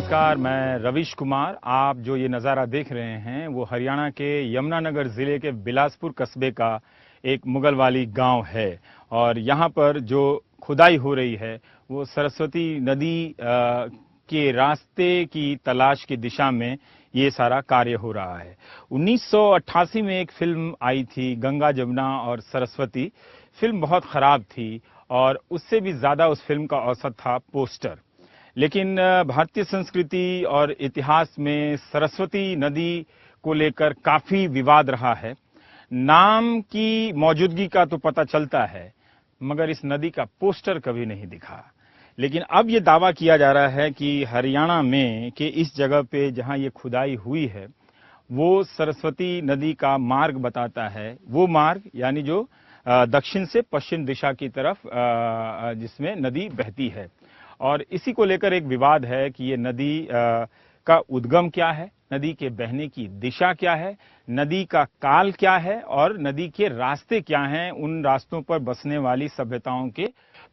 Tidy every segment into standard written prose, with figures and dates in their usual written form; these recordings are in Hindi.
नमस्कार, मैं रविश कुमार। आप जो ये नज़ारा देख रहे हैं वो हरियाणा के यमुनानगर ज़िले के बिलासपुर कस्बे का एक मुगल वाली गांव है और यहाँ पर जो खुदाई हो रही है वो सरस्वती नदी के रास्ते की तलाश की दिशा में ये सारा कार्य हो रहा है। 1988 में एक फिल्म आई थी, गंगा जमुना और सरस्वती। फिल्म बहुत खराब थी और उससे भी ज़्यादा उस फिल्म का औसत था पोस्टर। लेकिन भारतीय संस्कृति और इतिहास में सरस्वती नदी को लेकर काफी विवाद रहा है। नाम की मौजूदगी का तो पता चलता है, मगर इस नदी का पोस्टर कभी नहीं दिखा। लेकिन अब ये दावा किया जा रहा है कि हरियाणा में कि इस जगह पे जहां ये खुदाई हुई है वो सरस्वती नदी का मार्ग बताता है। वो मार्ग यानी जो दक्षिण से पश्चिम दिशा की तरफ जिसमें नदी बहती है। और इसी को लेकर एक विवाद है कि ये नदी का उद्गम क्या है, नदी के बहने की दिशा क्या है, नदी का काल क्या है और नदी के रास्ते क्या हैं, उन रास्तों पर बसने वाली सभ्यताओं के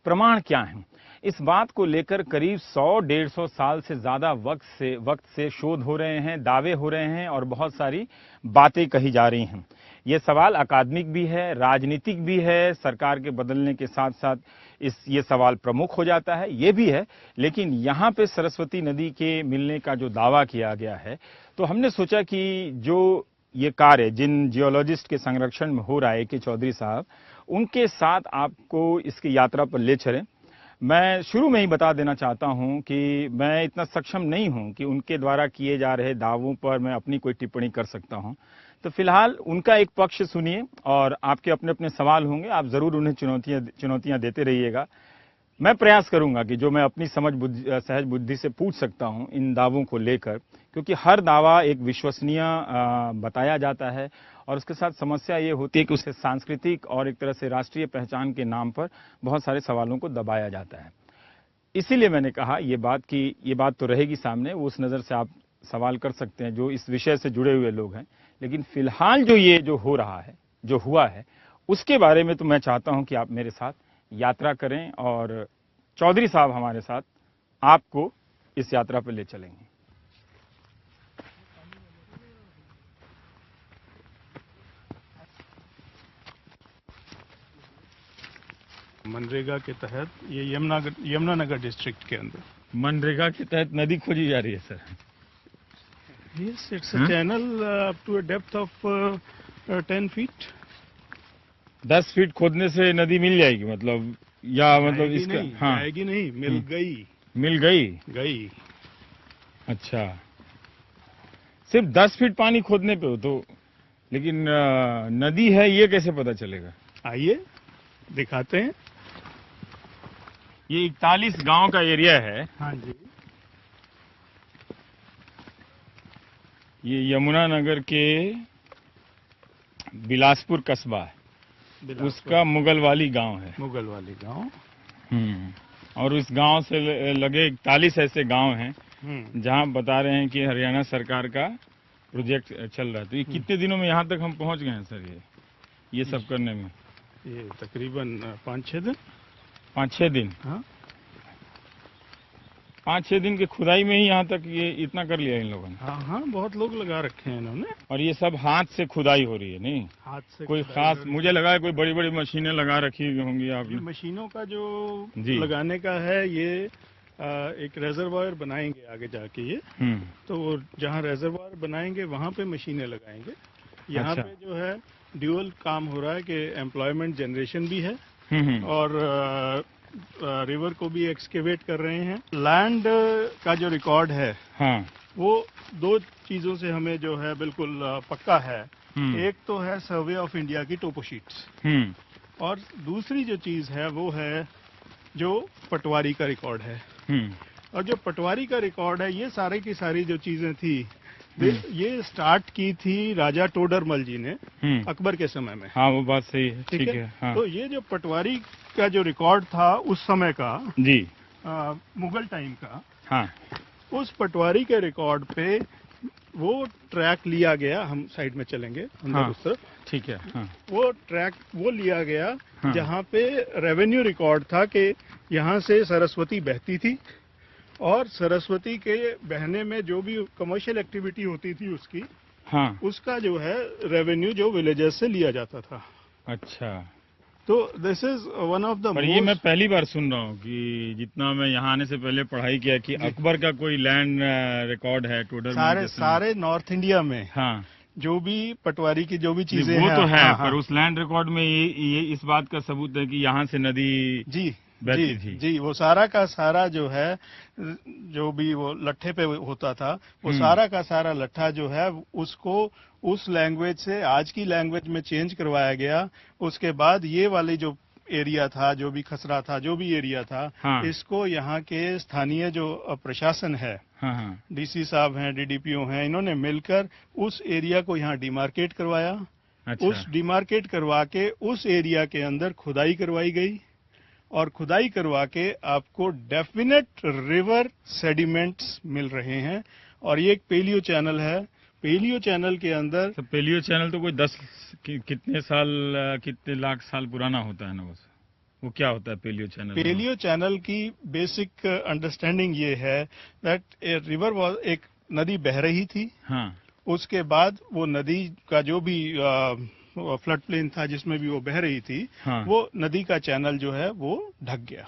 प्रमाण क्या हैं। इस बात को लेकर करीब 100-150 साल से ज्यादा वक्त से शोध हो रहे हैं, दावे हो रहे हैं और बहुत सारी बातें कही जा रही हैं। ये सवाल अकादमिक भी है, राजनीतिक भी है। सरकार के बदलने के साथ साथ ये सवाल प्रमुख हो जाता है, ये भी है। लेकिन यहाँ पे सरस्वती नदी के मिलने का जो दावा किया गया है, तो हमने सोचा कि जो ये कार्य जिन जियोलॉजिस्ट के संरक्षण में हो रहा है के चौधरी साहब, उनके साथ आपको इसकी यात्रा पर ले चलें। मैं शुरू में ही बता देना चाहता हूं कि मैं इतना सक्षम नहीं हूं कि उनके द्वारा किए जा रहे दावों पर मैं अपनी कोई टिप्पणी कर सकता हूं। तो फिलहाल उनका एक पक्ष सुनिए और आपके अपने अपने सवाल होंगे, आप जरूर उन्हें चुनौतियां देते रहिएगा। मैं प्रयास करूंगा कि जो मैं अपनी सहज बुद्धि से पूछ सकता हूं इन दावों को लेकर, क्योंकि हर दावा एक विश्वसनीय बताया जाता है और उसके साथ समस्या ये होती है कि उसे सांस्कृतिक और एक तरह से राष्ट्रीय पहचान के नाम पर बहुत सारे सवालों को दबाया जाता है। इसीलिए मैंने कहा ये बात तो रहेगी सामने, वो उस नज़र से आप सवाल कर सकते हैं जो इस विषय से जुड़े हुए लोग हैं। लेकिन फिलहाल जो हो रहा है, जो हुआ है, उसके बारे में तो मैं चाहता हूं कि आप मेरे साथ यात्रा करें और चौधरी साहब हमारे साथ आपको इस यात्रा पर ले चलेंगे। मनरेगा के तहत ये यमुनानगर डिस्ट्रिक्ट के अंदर मनरेगा के तहत नदी खोजी जा रही है sir. Yes, it's a channel up to a depth of 10 feet. 10 feet खोदने से नदी मिल जाएगी मतलब, या मतलब इसका? हाँ, जाएगी नहीं, मिल गई। अच्छा, सिर्फ 10 फीट पानी खोदने पे हो तो, लेकिन नदी है ये कैसे पता चलेगा? आइए दिखाते हैं। ये 41 गांव का एरिया है। हाँ जी, ये यमुनानगर के बिलासपुर कस्बा है, उसका मुगल वाली गांव है। मुगल वाली गांव। और उस गांव से लगे 41 ऐसे गांव हैं जहां बता रहे हैं कि हरियाणा सरकार का प्रोजेक्ट चल रहा है। तो ये कितने दिनों में यहाँ तक हम पहुंच गए हैं सर ये सब करने में? ये तकरीबन 5-6 दिन। 5-6 दिन? हाँ, 5-6 दिन की खुदाई में ही यहाँ तक ये इतना कर लिया इन लोगों ने? हाँ, बहुत लोग लगा रखे हैं इन्होंने। और ये सब हाथ से खुदाई हो रही है? नहीं, हाथ से कोई खास, मुझे लगा है कोई बड़ी बड़ी मशीनें लगा रखी होंगी आपने। मशीनों का जो लगाने का है, ये एक रेजरवायर बनाएंगे आगे जाके ये। तो वो जहाँ रेजरवायर बनाएंगे वहाँ पे मशीनें लगाएंगे। यहाँ पे जो है ड्यूअल काम हो रहा है कि एम्प्लॉयमेंट जनरेशन भी है और रिवर को भी एक्सकेवेट कर रहे हैं। लैंड का जो रिकॉर्ड है, हाँ, वो 2 चीजों से हमें जो है बिल्कुल पक्का है। एक तो है सर्वे ऑफ इंडिया की टोपोशीट्स, और दूसरी जो चीज है वो है जो पटवारी का रिकॉर्ड है। और जो पटवारी का रिकॉर्ड है, ये सारी की सारी जो चीजें थी ये स्टार्ट की थी राजा टोडरमल जी ने अकबर के समय में। हाँ, वो बात सही है, ठीक है। हाँ। तो ये जो पटवारी का जो रिकॉर्ड था उस समय का जी, मुगल टाइम का, हाँ, उस पटवारी के रिकॉर्ड पे वो ट्रैक लिया गया। हम साइड में चलेंगे अंदर, हाँ, उस तरफ, ठीक है। हाँ। वो ट्रैक वो लिया गया, हाँ, जहाँ पे रेवेन्यू रिकॉर्ड था कि यहाँ से सरस्वती बहती थी और सरस्वती के बहने में जो भी कमर्शियल एक्टिविटी होती थी उसकी, हाँ, उसका जो है रेवेन्यू जो विलेजेस से लिया जाता था। अच्छा। तो this is one of the पर ये मैं पहली बार सुन रहा हूँ कि जितना मैं यहाँ आने से पहले पढ़ाई किया कि अकबर का कोई लैंड रिकॉर्ड है टोडरमल सारे नॉर्थ इंडिया में, हाँ, जो भी पटवारी की जो भी चीजें वो हैं, तो है, हाँ, पर हाँ, उस लैंड रिकॉर्ड में ये इस बात का सबूत है कि यहाँ से नदी जी बहती थी। जी, वो सारा का सारा जो है, जो भी वो लट्ठे पे होता था, वो सारा का सारा लट्ठा जो है उसको उस लैंग्वेज से आज की लैंग्वेज में चेंज करवाया गया। उसके बाद ये वाली जो एरिया था, जो भी खसरा था, जो भी एरिया था, हाँ, इसको यहाँ के स्थानीय जो प्रशासन है, हाँ, हाँ, डीसी साहब हैं, डीडीपीओ हैं, इन्होंने मिलकर उस एरिया को यहाँ डिमार्केट करवाया। अच्छा, उस डिमार्केट करवा के उस एरिया के अंदर खुदाई करवाई गई, और खुदाई करवा के आपको डेफिनेट रिवर सेडिमेंट्स मिल रहे हैं। और ये एक पेलियो चैनल है। पेलियो चैनल के अंदर, तो पेलियो चैनल तो कोई 10 कितने साल, कितने लाख साल पुराना होता है ना? वो क्या होता है पेलियो चैनल? पेलियो चैनल की बेसिक अंडरस्टैंडिंग ये है दैट ए रिवर वाज, एक नदी बह रही थी, हाँ, उसके बाद वो नदी का जो भी फ्लड प्लेन था जिसमें भी वो बह रही थी, हाँ, वो नदी का चैनल जो है वो ढक गया।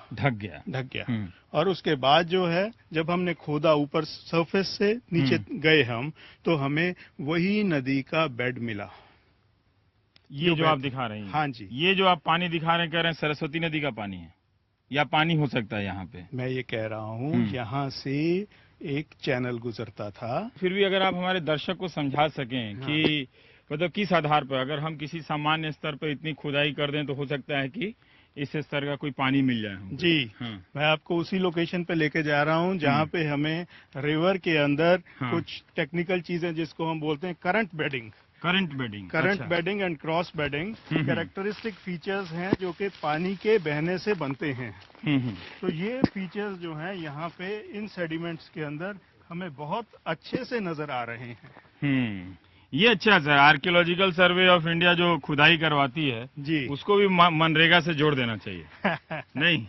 और उसके बाद जो है, जब हमने खोदा ऊपर सरफेस से नीचे गए हम, तो हमें वही नदी का बेड मिला। ये जो आप दिखा रहे हैं, हाँ जी, ये जो आप पानी दिखा रहे हैं, कह रहे हैं सरस्वती नदी का पानी है या पानी हो सकता है यहाँ पे? मैं ये कह रहा हूँ यहाँ से एक चैनल गुजरता था। फिर भी अगर आप हमारे दर्शक को समझा सकें कि मतलब किस आधार पर, अगर हम किसी सामान्य स्तर पर इतनी खुदाई कर दें तो हो सकता है कि इस स्तर का कोई पानी मिल जाए हमको। जी, मैं आपको उसी लोकेशन पे लेके जा रहा हूँ जहाँ पे हमें रिवर के अंदर कुछ टेक्निकल चीजें, जिसको हम बोलते हैं current bedding and cross bedding, characteristic features हैं जो कि पानी के बहने से बनते हैं। तो ये फीचर्स जो हैं यहाँ पे इन सेडिमेंट्स के अंदर हमें बहुत अच्छे से नजर आ रहे हैं। ये अच्छा sir, archaeological survey of India जो खुदाई करवाती है जी, उसको भी मनरेगा से जोड़ देना चाहिए। नहीं?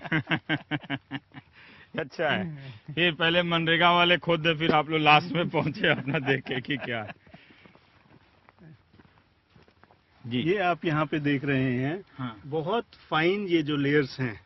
अच्छा है, फिर पहले मनरेगा वाले खोद दे, फिर आप लोग लास्ट में पहुंचे अपना देखे कि क्या है। जी, ये आप यहाँ पे देख रहे हैं, हाँ, बहुत फाइन ये जो लेयर्स हैं,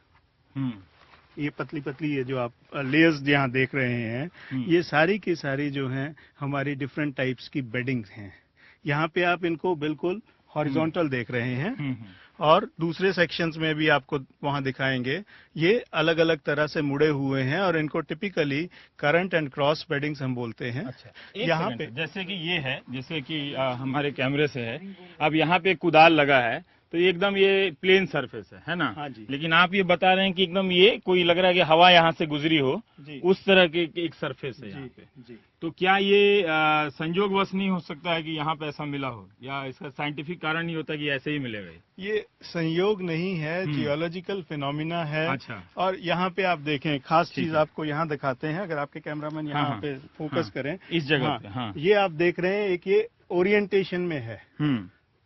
ये पतली पतली ये जो आप लेयर्स यहाँ देख रहे हैं, ये सारी की सारी जो हैं हमारी डिफरेंट टाइप्स की बेडिंग्स हैं। यहाँ पे आप इनको बिल्कुल हॉरिजॉन्टल देख रहे हैं, और दूसरे सेक्शंस में भी आपको वहाँ दिखाएंगे, ये अलग अलग तरह से मुड़े हुए हैं, और इनको typically current and cross weddings हम बोलते हैं। अच्छा, यहाँ पे जैसे कि ये है, जैसे कि हमारे कैमरे से है, अब यहाँ पे कुदाल लगा है तो एकदम ये प्लेन सरफेस है ना? हाँ जी। लेकिन आप ये बता रहे हैं कि एकदम ये कोई लग रहा है कि हवा यहाँ से गुजरी हो, उस तरह के एक सरफेस है यहाँ पे। जी। तो क्या ये संयोगवश नहीं हो सकता है कि यहाँ पे ऐसा मिला हो, या इसका साइंटिफिक कारण नहीं होता कि ऐसे ही मिलेगा? ये संयोग नहीं है, जियोलॉजिकल फिनोमिना है। अच्छा। और यहाँ पे आप देखें, खास चीज आपको यहाँ दिखाते हैं, अगर आपके कैमरामैन यहाँ पे फोकस करें इस जगह पे, ये आप देख रहे हैं, एक ये ओरिएंटेशन में है,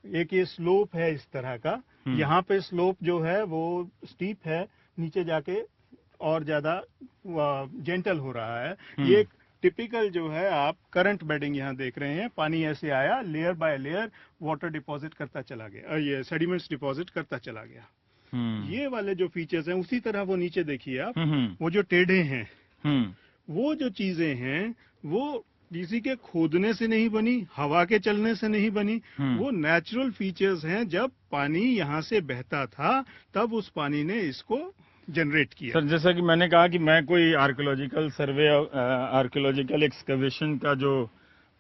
एक ये स्लोप है इस तरह का। यहाँ पे स्लोप जो है वो स्टीप है, नीचे जाके और ज्यादा जेंटल हो रहा है। ये टिपिकल जो है आप करंट बेडिंग यहाँ देख रहे हैं, पानी ऐसे आया, layer by layer water deposit करता चला गया, ये सेडिमेंट्स डिपॉजिट करता चला गया। ये वाले जो फीचर्स हैं, उसी तरह वो नीचे देखिए आप, वो जो टेढ़े हैं, वो जो चीजें हैं, वो किसी के खोदने से नहीं बनी, हवा के चलने से नहीं बनी, वो नेचुरल फीचर्स हैं। जब पानी यहाँ से बहता था तब उस पानी ने इसको जनरेट किया। सर, जैसा कि मैंने कहा कि मैं कोई आर्कियोलॉजिकल सर्वे, आर्कियोलॉजिकल एक्सकवेशन का जो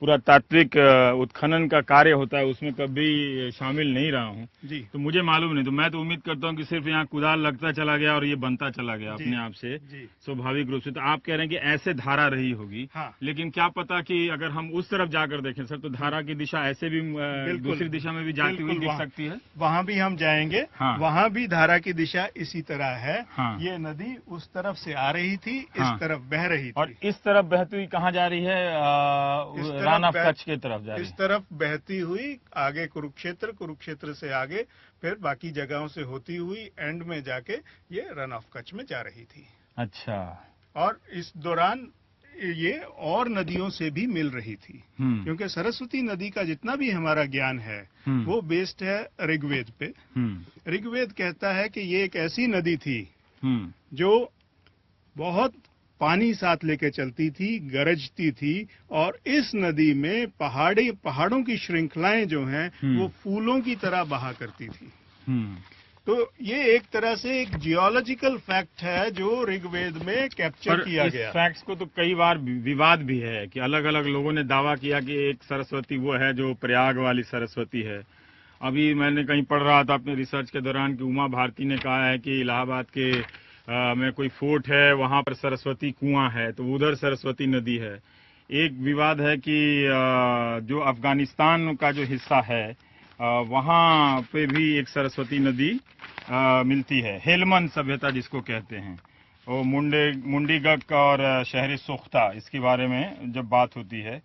पूरा तात्विक उत्खनन का कार्य होता है उसमें कभी शामिल नहीं रहा हूँ जी, तो मुझे मालूम नहीं। तो मैं तो उम्मीद करता हूँ कि सिर्फ यहाँ कुदाल लगता चला गया और ये बनता चला गया अपने आप से, स्वाभाविक रूप से। तो आप कह रहे हैं कि ऐसे धारा रही होगी। हाँ। लेकिन क्या पता कि अगर हम उस तरफ जाकर देखें सर, तो धारा की दिशा ऐसे भी दूसरी दिशा में भी जाती हुई दिख सकती है। वहाँ भी हम जाएंगे। हाँ। वहाँ भी धारा की दिशा इसी तरह है। हाँ। ये नदी उस तरफ से आ रही थी, इस तरफ बह रही थी। और इस तरफ बहती हुई कहाँ जा रही है? रन ऑफ कच्छ की तरफ जा रही है। इस तरफ बहती हुई आगे कुरुक्षेत्र, कुरुक्षेत्र से आगे फिर बाकी जगहों से होती हुई एंड में जाके ये रन ऑफ कच्छ में जा रही थी। अच्छा। और इस दौरान ये और नदियों से भी मिल रही थी, क्योंकि सरस्वती नदी का जितना भी हमारा ज्ञान है वो बेस्ड है ऋग्वेद पे। ऋग्वेद कहता है कि ये एक ऐसी नदी थी जो बहुत पानी साथ लेके चलती थी, गरजती थी, और इस नदी में पहाड़ों की श्रृंखलाएं जो हैं वो फूलों की तरह बहा करती थी। तो ये एक तरह से एक जियोलॉजिकल फैक्ट है जो ऋग्वेद में कैप्चर किया गया। इस फैक्ट्स को तो कई बार विवाद भी है कि अलग अलग लोगों ने दावा किया कि एक सरस्वती वो है जो प्रयाग वाली सरस्वती है। अभी मैंने कहीं पढ़ रहा था अपने रिसर्च के दौरान कि उमा भारती ने कहा है कि इलाहाबाद के में कोई फोर्ट है, वहां पर सरस्वती कुआं है, तो उधर सरस्वती नदी है। एक विवाद है कि जो अफगानिस्तान का जो हिस्सा है वहां पे भी एक सरस्वती नदी मिलती है, हेलमंद सभ्यता जिसको कहते हैं। वो मुंडीगक और शहर सोख्ता, इसके बारे में जब बात होती है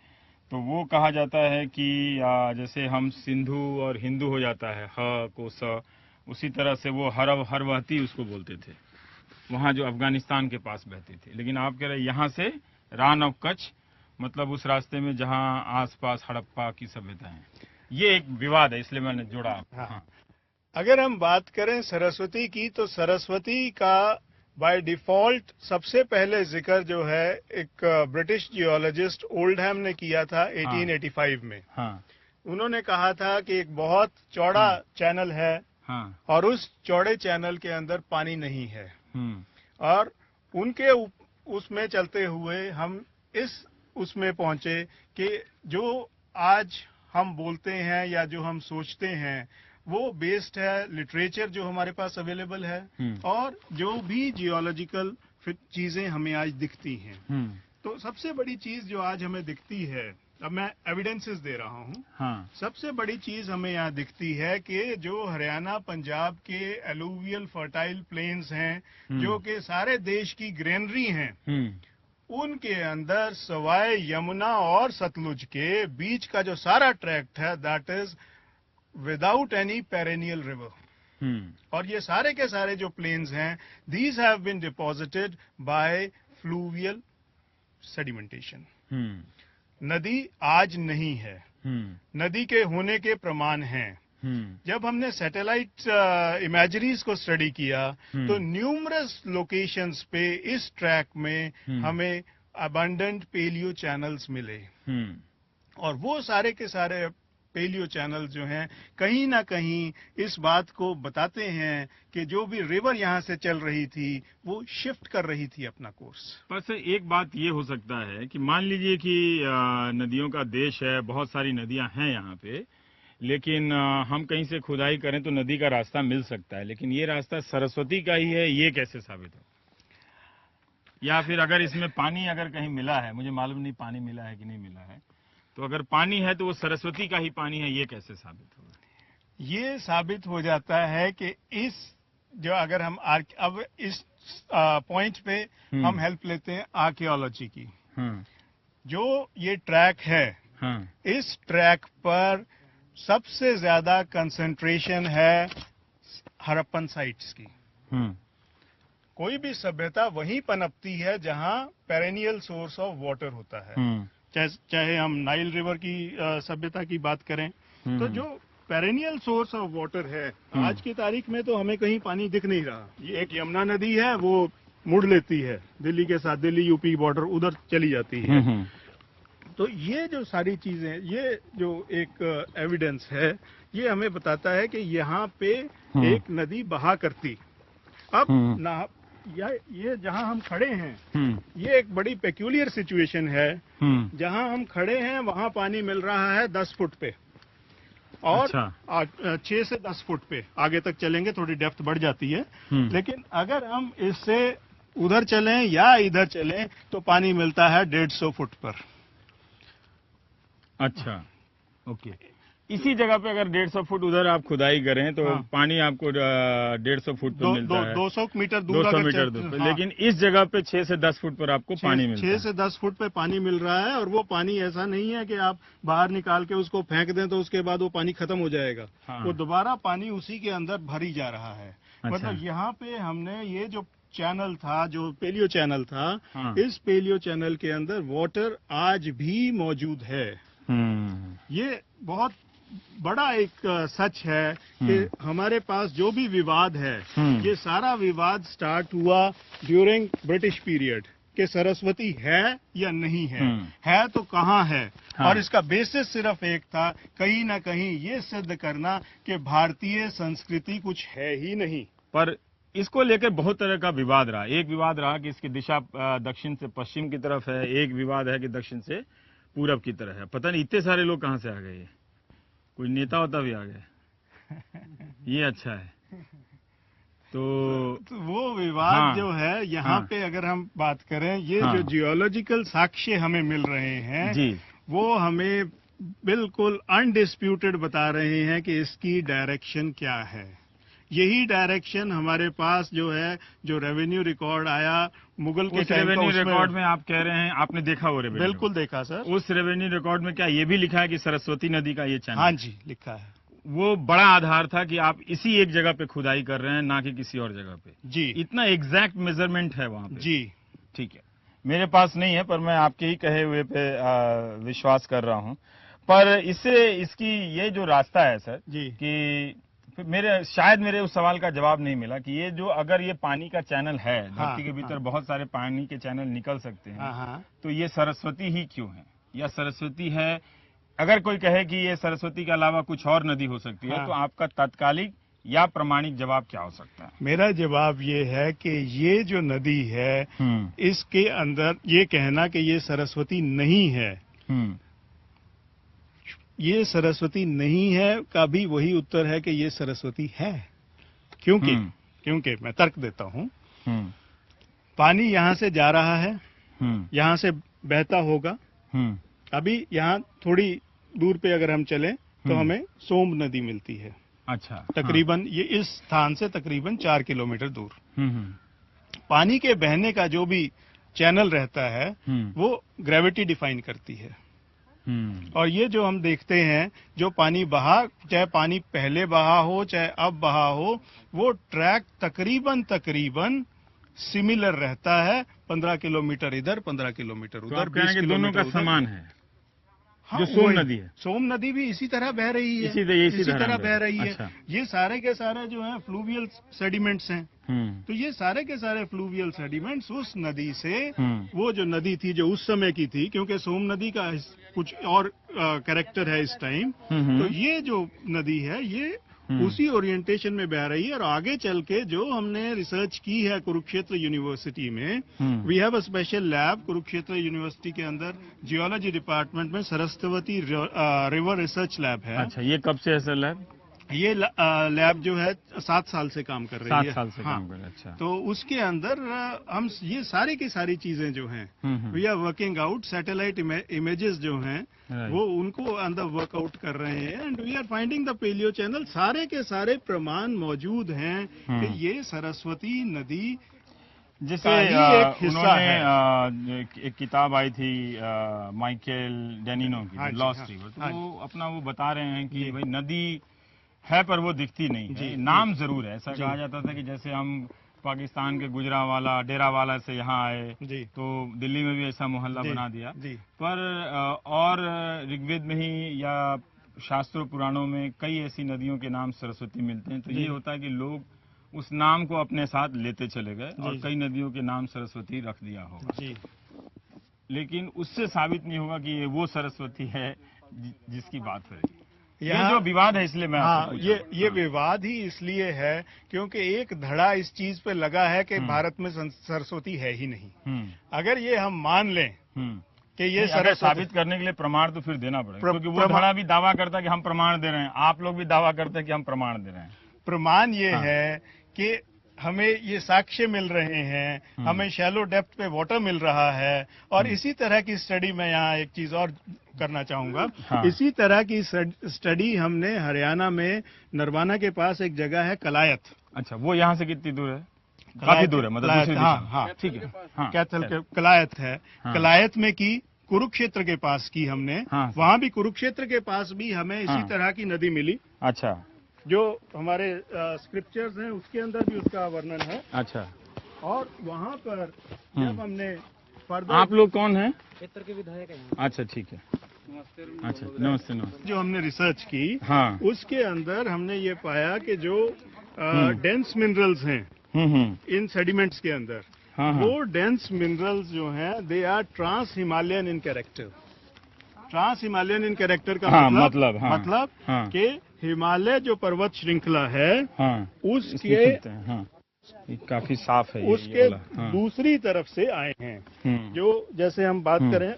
तो वो कहा जाता है कि जैसे हम सिंधु और हिंदू हो जाता है ह को स, उसी तरह से वो हरवहती उसको बोलते थे, वहां जो अफगानिस्तान के पास बहती थी। लेकिन आप कह रहे हैं यहाँ से रान ऑफ कच्छ, मतलब उस रास्ते में जहाँ आसपास हड़प्पा की सभ्यता है। ये एक विवाद है, इसलिए मैंने जोड़ा। हाँ। अगर हम बात करें सरस्वती की, तो सरस्वती का बाय डिफॉल्ट सबसे पहले जिक्र जो है एक ब्रिटिश जियोलॉजिस्ट ओल्डहैम ने किया था 1885 में। हाँ। उन्होंने कहा था कि एक बहुत चौड़ा चैनल है, और उस चौड़े चैनल के अंदर पानी नहीं है, और उनके उसमें चलते हुए हम उसमें पहुंचे कि जो आज हम बोलते हैं या जो हम सोचते हैं वो बेस्ड है लिटरेचर जो हमारे पास अवेलेबल है, और जो भी जियोलॉजिकल चीजें हमें आज दिखती हैं। तो सबसे बड़ी चीज जो आज हमें दिखती है, अब मैं एविडेंसेस दे रहा हूँ। सबसे बड़ी चीज हमें यहाँ दिखती है कि जो हरियाणा पंजाब के एलुवियल फर्टाइल प्लेन्स हैं, जो कि सारे देश की ग्रेनरी हैं, उनके अंदर सवाए यमुना और सतलुज के बीच का जो सारा ट्रैक्ट है, that is without any perennial river. और ये सारे के सारे जो प्लेन्स हैं, these have been deposited by fluvial sedimentation. नदी आज नहीं है, नदी के होने के प्रमाण हैं। जब हमने सैटेलाइट इमेजरीज को स्टडी किया तो न्यूमरस लोकेशंस पे इस ट्रैक में हमें अबंडेंट पेलियो चैनल्स मिले, और वो सारे के सारे पेलियो चैनल जो हैं कहीं ना कहीं इस बात को बताते हैं कि जो भी रिवर यहाँ से चल रही थी वो शिफ्ट कर रही थी अपना कोर्स। बस एक बात ये हो सकता है कि मान लीजिए कि नदियों का देश है, बहुत सारी नदियां हैं यहाँ पे, लेकिन हम कहीं से खुदाई करें तो नदी का रास्ता मिल सकता है, लेकिन ये रास्ता सरस्वती का ही है, ये कैसे साबित हो? या फिर अगर इसमें पानी अगर कहीं मिला है, मुझे मालूम नहीं पानी मिला है कि नहीं मिला है, तो अगर पानी है तो वो सरस्वती का ही पानी है, ये कैसे साबित होगा? ये साबित हो जाता है कि इस जो अगर हम अब इस पॉइंट पे हम हेल्प लेते हैं आर्कियोलॉजी की। जो ये ट्रैक है, इस ट्रैक पर सबसे ज्यादा कंसंट्रेशन है हड़प्पन साइट्स की। कोई भी सभ्यता वहीं पनपती है जहां पेरेनियल सोर्स ऑफ वाटर होता है। चाहे हम नाइल रिवर की सभ्यता की बात करें, तो जो पेरेनियल सोर्स ऑफ वाटर है, आज की तारीख में तो हमें कहीं पानी दिख नहीं रहा। ये एक यमुना नदी है, वो मुड़ लेती है दिल्ली के साथ, दिल्ली यूपी बॉर्डर उधर चली जाती है। तो ये जो सारी चीजें, ये जो एक एविडेंस है, ये हमें बताता है कि यहाँ पे एक नदी बहा करती। अब ये जहाँ हम खड़े हैं, ये एक बड़ी पेक्यूलियर सिचुएशन है। जहाँ हम खड़े हैं वहाँ पानी मिल रहा है 10 फुट पे, और 6 से 10 फुट पे। आगे तक चलेंगे थोड़ी डेप्थ बढ़ जाती है, लेकिन अगर हम इससे उधर चलें या इधर चलें तो पानी मिलता है 150 फुट पर। अच्छा, ओके। इसी जगह पे अगर 150 फुट उधर आप खुदाई करें तो पानी आपको 150 फुट पर मिलता है, 200 मीटर दूर, 200 मीटर दूर पे। लेकिन इस जगह पे 6 से 10 फुट पर आपको पानी मिलता है। 6 से 10 फुट पे पानी मिल रहा है, और वो पानी ऐसा नहीं है कि आप बाहर निकाल के उसको फेंक दें तो उसके बाद वो पानी खत्म हो जाएगा। वो दोबारा पानी उसी के अंदर भरी जा रहा है। मतलब यहाँ पे हमने ये जो चैनल था, जो पेलियो चैनल था, इस पेलियो चैनल के अंदर वाटर आज भी मौजूद है। ये बहुत बड़ा एक सच है कि हमारे पास जो भी विवाद है, ये सारा विवाद स्टार्ट हुआ ड्यूरिंग ब्रिटिश पीरियड कि सरस्वती है या नहीं है तो कहाँ है। और इसका बेसिस सिर्फ एक था, कहीं ना कहीं ये सिद्ध करना कि भारतीय संस्कृति कुछ है ही नहीं। पर इसको लेकर बहुत तरह का विवाद रहा। एक विवाद रहा कि इसकी दिशा दक्षिण से पश्चिम की तरफ है, एक विवाद है कि दक्षिण से पूरब की तरफ है। पता नहीं इतने सारे लोग कहाँ से आ गए, कोई नेता होता भी आ गए। ये अच्छा है। तो वो विवाद जो है यहाँ पे अगर हम बात करें, ये जो जियोलॉजिकल साक्ष्य हमें मिल रहे हैं जी, वो हमें बिल्कुल अनडिस्प्यूटेड बता रहे हैं कि इसकी डायरेक्शन क्या है। यही डायरेक्शन हमारे पास जो है, जो रेवेन्यू रिकॉर्ड आया मुगल के टाइम का, रेवेन्यू रिकॉर्ड में आप कह रहे हैं, आपने देखा वो रेवेन्यू? बिल्कुल देखा सर। उस रेवेन्यू रिकॉर्ड में क्या ये भी लिखा है कि सरस्वती नदी का ये चैनल? हाँ जी, लिखा है। वो बड़ा आधार था कि आप इसी एक जगह पे खुदाई कर रहे हैं, ना कि किसी और जगह पे? जी, इतना एग्जैक्ट मेजरमेंट है वहां पे? जी, ठीक है। मेरे पास नहीं है, पर मैं आपके ही कहे हुए पे विश्वास कर रहा हूं। पर इससे इसकी ये जो रास्ता है सर जी, कि शायद मेरे उस सवाल का जवाब नहीं मिला कि ये जो अगर ये पानी का चैनल है, धरती के भीतर बहुत सारे पानी के चैनल निकल सकते हैं, तो ये सरस्वती ही क्यों है? या सरस्वती है, अगर कोई कहे कि ये सरस्वती के अलावा कुछ और नदी हो सकती है, तो आपका तात्कालिक या प्रमाणिक जवाब क्या हो सकता है? मेरा जवाब ये है कि ये जो नदी है, इसके अंदर ये कहना कि ये सरस्वती नहीं है, ये सरस्वती नहीं है का भी वही उत्तर है कि ये सरस्वती है। क्योंकि मैं तर्क देता हूँ, पानी यहाँ से जा रहा है, यहाँ से बहता होगा। अभी यहाँ थोड़ी दूर पे अगर हम चलें तो हमें सोम नदी मिलती है। अच्छा। तकरीबन ये इस स्थान से तकरीबन 4 किलोमीटर दूर। पानी के बहने का जो भी चैनल रहता है वो ग्रेविटी डिफाइन करती है। और ये जो हम देखते हैं, जो पानी बहा, चाहे पानी पहले बहा हो चाहे अब बहा हो, वो ट्रैक तकरीबन सिमिलर रहता है। 15 किलोमीटर इधर, 15 किलोमीटर उधर, 20 किलोमीटर दोनों का समान है। हाँ, जो सोम नदी है, सोम नदी भी इसी तरह बह रही है, इसी तरह बह रही है। अच्छा। ये सारे के सारे जो है फ्लूवियल सेडिमेंट्स हैं। तो ये सारे के सारे फ्लूवियल सेडिमेंट्स उस नदी से, वो जो नदी थी जो उस समय की थी, क्योंकि सोम नदी का कुछ और कैरेक्टर है इस टाइम, तो ये जो नदी है ये उसी ओरिएंटेशन में बह रही है। और आगे चल के जो हमने रिसर्च की है कुरुक्षेत्र यूनिवर्सिटी में, we have a special lab Kurukshetra university के अंदर, जियोलॉजी डिपार्टमेंट में सरस्वती रिवर रिसर्च लैब है। अच्छा, ये कब से है सर लैब? ये लैब जो है 7 साल से काम कर रही है। 7 साल से काम कर रही है। अच्छा। तो उसके अंदर हम ये सारी की सारी चीजें जो हैं, we are working out satellite images जो हैं, वो उनको अंदर वर्कआउट कर रहे हैं। And we are finding the paleo channel. सारे के सारे प्रमाण मौजूद हैं कि ये सरस्वती नदी जैसे उन्होंने एक किताब आई थी माइकल डेनिनो की, लॉस्ट रिवर, तो वो अपना वो बता रहे हैं कि भाई नदी है पर वो दिखती नहीं है, नाम जरूर है। ऐसा कहा जाता था कि जैसे हम पाकिस्तान के गुजरावाला, डेरावाला से यहाँ आए, तो दिल्ली में भी ऐसा मोहल्ला बना दिया। पर और ऋग्वेद में ही या शास्त्रों पुराणों में कई ऐसी नदियों के नाम सरस्वती मिलते हैं। तो ये होता है कि लोग उस नाम को अपने साथ लेते चले गए और कई नदियों के नाम सरस्वती रख दिया होगा। लेकिन उससे साबित नहीं होगा कि ये वो सरस्वती है जिसकी बात हो रही है। ये जो विवाद है, इसलिए मैं ये विवाद ही इसलिए है क्योंकि एक धड़ा इस चीज पे लगा है कि भारत में सरस्वती है ही नहीं। अगर ये हम मान लें कि ये सरस्वती, साबित करने के लिए प्रमाण तो फिर देना पड़ेगा, क्योंकि वो धड़ा भी दावा करता है कि हम प्रमाण दे रहे हैं, आप लोग भी दावा करते हैं कि हम प्रमाण दे रहे हैं। प्रमाण ये है कि हमें ये साक्ष्य मिल रहे हैं, हमें शैलो डेप्थ पे वाटर मिल रहा है। और इसी तरह की स्टडी में यहाँ एक चीज और करना चाहूंगा। इसी तरह की स्टडी हमने हरियाणा में नरवाना के पास एक जगह है कलायत। अच्छा, वो यहाँ से कितनी दूर है? काफी दूर है, मतलब दूसरी दिशा में। हाँ, ठीक है। कैथल के कलायत है। कलायत में की कुरुक्षेत्र के पास की हमने, वहाँ भी कुरुक्षेत्र के पास भी हमें इसी तरह की नदी मिली। अच्छा। जो हमारे स्क्रिप्चर्स हैं उसके अंदर भी उसका वर्णन है। अच्छा। और वहाँ पर जब हमने आप लोग कौन हैं? क्षेत्र के विधायक हैं। अच्छा ठीक है। अच्छा नमस्ते नमस्ते। जो हमने रिसर्च की हाँ उसके अंदर हमने ये पाया कि जो डेंस मिनरल्स हैं इन सेडिमेंट्स के अंदर, हाँ हाँ वो डेंस मिनरल्स जो हैं they are trans Himalayan in character. Trans Himalayan in character का हाँ, मतलब हाँ, हाँ, कि हिमालय जो पर्वत श्रृंखला है हाँ, उसके हाँ, ये काफी साफ है उसके हाँ, दूसरी तरफ से आए हैं। जो जैसे हम बात करें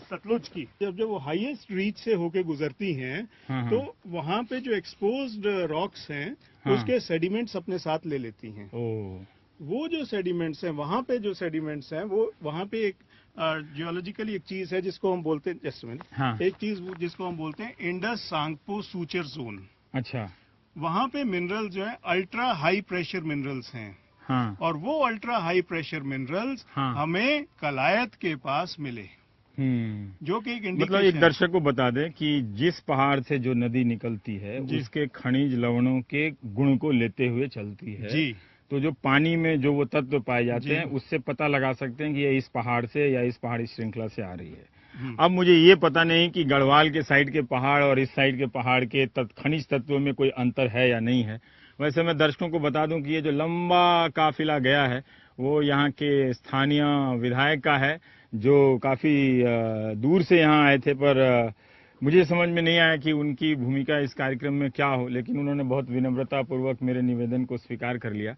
सतलुज की, जब वो हाईएस्ट रीच से होके गुजरती हैं हाँ, तो वहाँ पे जो एक्सपोज्ड रॉक्स हैं उसके सेडिमेंट्स अपने साथ ले लेती हैं। वो जो सेडिमेंट्स हैं, वहाँ पे जो सेडिमेंट्स हैं वो वहाँ पे एक जियोलॉजिकली एक चीज है जिसको हम बोलते हैं, जस्ट मिनट, हाँ, एक चीज जिसको हम बोलते हैं इंडस सांगपो सूचर जोन। अच्छा वहाँ पे मिनरल्स जो है अल्ट्रा हाई प्रेशर मिनरल्स हैं। हाँ, और वो अल्ट्रा हाई प्रेशर मिनरल्स हाँ, हमें कलायत के पास मिले, जो कि एक मतलब एक दर्शक को बता दें कि जिस पहाड़ से जो नदी निकलती है उसके खनिज लवणों के गुण को लेते हुए चलती है जी। तो जो पानी में जो वो तत्व पाए जाते हैं उससे पता लगा सकते हैं कि ये इस पहाड़ से या इस पहाड़ी श्रृंखला से आ रही है। अब मुझे ये पता नहीं कि गढ़वाल के साइड के पहाड़ और इस साइड के पहाड़ के खनिज तत्वों में कोई अंतर है या नहीं है। वैसे मैं दर्शकों को बता दूं कि ये जो लंबा काफिला गया है वो यहाँ के स्थानीय विधायक का है, जो काफी दूर से यहाँ आए थे, पर मुझे समझ में नहीं आया कि उनकी भूमिका इस कार्यक्रम में क्या हो, लेकिन उन्होंने बहुत विनम्रता पूर्वक मेरे निवेदन को स्वीकार कर लिया।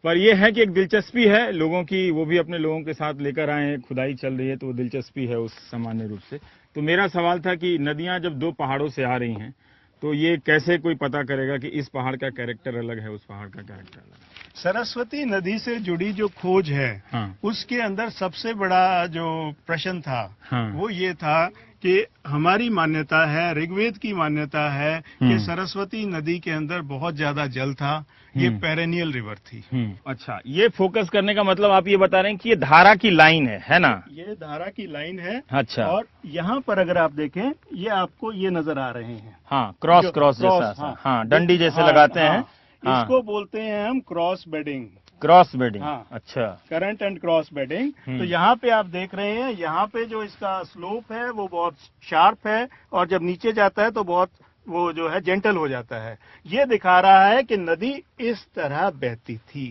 पर यह है कि एक दिलचस्पी है लोगों की, वो भी अपने लोगों के साथ लेकर आए हैं, खुदाई चल रही है तो वो दिलचस्पी है उस सामान्य रूप से। तो मेरा सवाल था कि नदियां जब दो पहाड़ों से आ रही हैं तो ये कैसे कोई पता करेगा कि इस पहाड़ का कैरेक्टर अलग है, उस पहाड़ का कैरेक्टर अलग है? सरस्वती नदी से जुड़ी जो खोज है उसके अंदर सबसे बड़ा जो प्रश्न था वो ये था कि हमारी मान्यता है, ऋग्वेद की मान्यता है कि सरस्वती नदी के अंदर बहुत ज्यादा जल था, ये पेरेनियल रिवर थी। अच्छा, ये फोकस करने का मतलब आप ये बता रहे हैं कि ये धारा की लाइन है ना? ये धारा की लाइन है। अच्छा। और यहाँ पर अगर आप देखें, ये आपको ये नजर आ रहे हैं। हाँ, क्रॉस जैसा। हाँ, डंडी जैसे लगाते हैं। इसको बोलते हैं हम क्रॉस बेडिंग। Cross bedding. हाँ, अच्छा। Current and cross bedding. तो यहाँ पे आप देख रहे हैं, यहाँ पे जो इसका स्लोप है वो बहुत शार्प है और जब नीचे जाता है तो बहुत वो जो है जेंटल हो जाता है। ये दिखा रहा है कि नदी इस तरह बहती थी।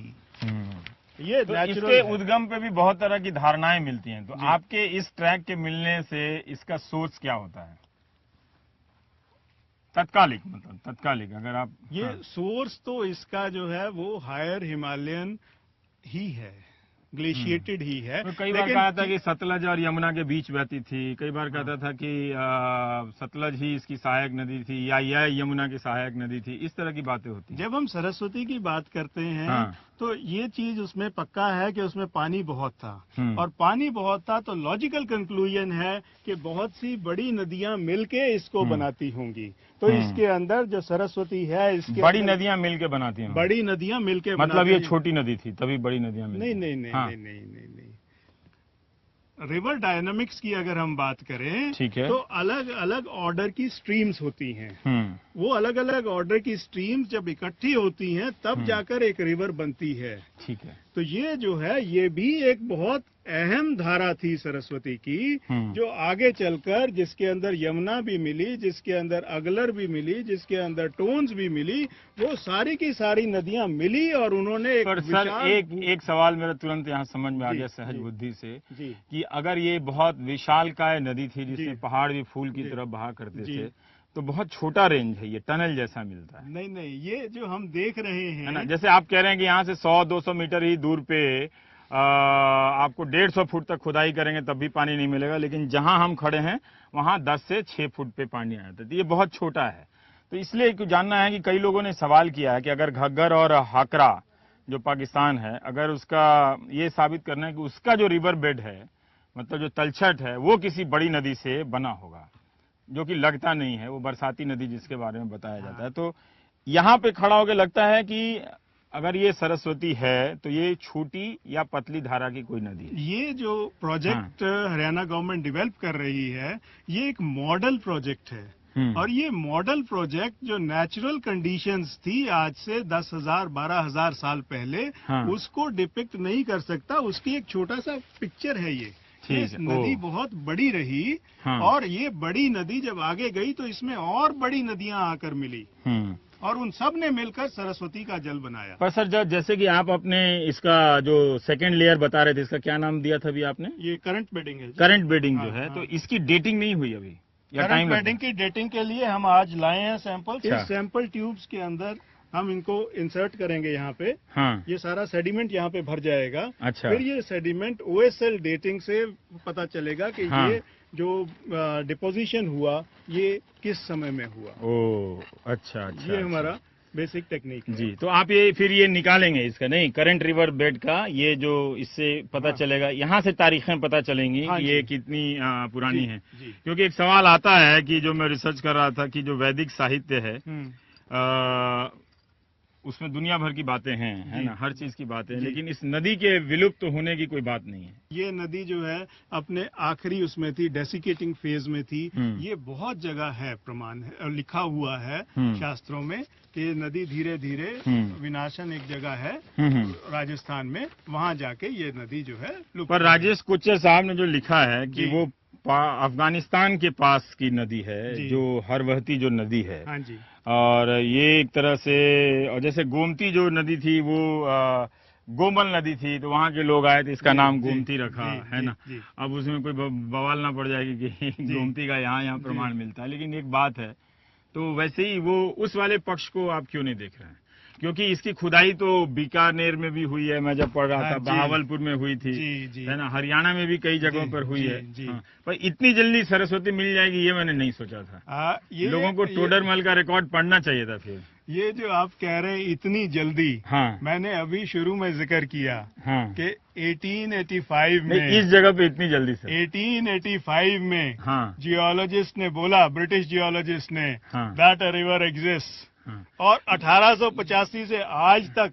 ये तो इसके उद्गम पे भी बहुत तरह की धारणाएं मिलती हैं, तो आपके इस ट्रैक के मिलने से इसका सोर्स क्या होता है? तत्कालिक अगर आप ये सोर्स तो इसका जो है वो हायर हिमालयन ही है, ग्लेशिएटेड ही है। तो कई बार कहा था कि सतलज और यमुना के बीच बहती थी, कई बार कहता था कि सतलज ही इसकी सहायक नदी थी या यह यमुना की सहायक नदी थी, इस तरह की बातें होती। जब हम सरस्वती की बात करते हैं तो ये चीज उसमें पक्का है कि उसमें पानी बहुत था, और पानी बहुत था तो लॉजिकल कंक्लूजन है कि बहुत सी बड़ी नदियां मिलके इसको बनाती होंगी। तो इसके अंदर जो सरस्वती है, इसके बड़ी नदियां मिलके बनाती हैं। बड़ी नदियां मिलके मतलब ये छोटी नदी थी तभी बड़ी नदियां मिलती। नहीं। रिवर डायनामिक्स की अगर हम बात करें, ठीक है, तो अलग अलग ऑर्डर की स्ट्रीम्स होती हैं। वो अलग अलग ऑर्डर की स्ट्रीम्स जब इकट्ठी होती हैं तब जाकर एक रिवर बनती है। ठीक है। तो ये जो है ये भी एक बहुत अहम धारा थी सरस्वती की, जो आगे चलकर जिसके अंदर यमुना भी मिली, जिसके अंदर अगलर भी मिली, जिसके अंदर टोन्स भी मिली, वो सारी की सारी नदियां मिली और उन्होंने एक सवाल मेरा तुरंत यहाँ समझ में आ गया सहज बुद्धि से कि अगर ये बहुत विशालकाय नदी थी जिससे पहाड़ भी फूल की तरफ बहा करते थे, तो बहुत छोटा रेंज है, ये टनल जैसा मिलता है। नहीं, ये जो हम देख रहे हैं है ना, जैसे आप कह रहे हैं कि यहाँ से 100-200 मीटर ही दूर पे आपको 150 फुट तक खुदाई करेंगे तब भी पानी नहीं मिलेगा, लेकिन जहां हम खड़े हैं वहां 10 से 6 फुट पे पानी आ जाता है। तो ये बहुत छोटा है। तो इसलिए जानना है कि कई लोगों ने सवाल किया है कि अगर घग्गर और हाकरा जो पाकिस्तान है, अगर उसका ये साबित करना है कि उसका जो रिवर बेड है, मतलब जो तलछट है, वो किसी बड़ी नदी से बना होगा, जो कि लगता नहीं है, वो बरसाती नदी जिसके बारे में बताया जाता है। तो यहाँ पे खड़ा होकर लगता है कि अगर ये सरस्वती है तो ये छोटी या पतली धारा की कोई नदी है। ये जो प्रोजेक्ट हरियाणा गवर्नमेंट डेवलप कर रही है, ये एक मॉडल प्रोजेक्ट है। और ये मॉडल प्रोजेक्ट जो नेचुरल कंडीशंस थी आज से 10,000 12,000 साल पहले, उसको डिपिक्ट नहीं कर सकता। उसकी एक छोटा सा पिक्चर है ये। नदी बहुत बड़ी रही और ये बड़ी नदी जब आगे गई तो इसमें और बड़ी नदियां आकर मिली और उन सब ने मिलकर सरस्वती का जल बनाया। पर सर जैसे कि आप अपने इसका जो सेकंड लेयर बता रहे थे, इसका क्या नाम दिया था अभी आपने? ये करंट बेडिंग है। करंट बेडिंग जो है, तो इसकी डेटिंग नहीं हुई अभी? करंट बेडिंग की डेटिंग के लिए हम आज लाए हैं सैंपल। इस सैंपल ट्यूब्स के अंदर हम इनको इंसर्ट करेंगे यहाँ पे। ये सारा सेडिमेंट यहाँ पे भर जाएगा। अच्छा। फिर ये सेडिमेंट OSL डेटिंग से पता चलेगा कि ये जो डिपोजिशन हुआ ये किस समय में हुआ। ओह अच्छा। ये हमारा बेसिक टेक्निक है। जी, तो आप ये निकालेंगे इसका, नहीं करंट रिवर बेड का, ये जो इससे पता चलेगा, यहाँ से तारीखें पता चलेंगी कि ये कितनी पुरानी है। क्योंकि एक सवाल आता है कि जो मैं रिसर्च कर रहा था कि जो वैदिक साहित्य है उसमें दुनिया भर की बातें हैं, है ना, हर चीज की बातें हैं, लेकिन इस नदी के विलुप्त होने की कोई बात नहीं है। ये नदी जो है अपने आखिरी उसमें थी, डेसिकेटिंग फेज में थी। ये बहुत जगह है, प्रमाण है और लिखा हुआ है शास्त्रों में कि नदी धीरे धीरे विनाशन एक जगह है राजस्थान में, वहां जाके ये नदी जो है। पर राजेश कोच्चर साहब ने जो लिखा है कि वो अफगानिस्तान के पास की नदी है, जो हरवहती जो नदी है। हाँ जी। और ये एक तरह से, और जैसे गोमती जो नदी थी वो गोमल नदी थी, तो वहाँ के लोग आए तो इसका नाम गोमती रखा, है ना। अब उसमें कोई बवाल ना पड़ जाएगी कि गोमती का यहाँ प्रमाण मिलता है, लेकिन एक बात है, तो वैसे ही वो उस वाले पक्ष को आप क्यों नहीं देख रहे हैं? क्योंकि इसकी खुदाई तो बीकानेर में भी हुई है, मैं जब पढ़ रहा था, बहावलपुर में हुई थी, है ना, हरियाणा में भी कई जगहों पर हुई है। पर इतनी जल्दी सरस्वती मिल जाएगी ये मैंने नहीं सोचा था। लोगों को टोडरमल का रिकॉर्ड पढ़ना चाहिए था। फिर ये जो आप कह रहे हैं इतनी जल्दी, मैंने अभी शुरू में जिक्र किया कि 1885 में, इस जगह पे इतनी जल्दी से 1885 में जियोलॉजिस्ट ने बोला, ब्रिटिश जियोलॉजिस्ट ने, दैट अ रिवर एग्जिस्ट। और 1885 से आज तक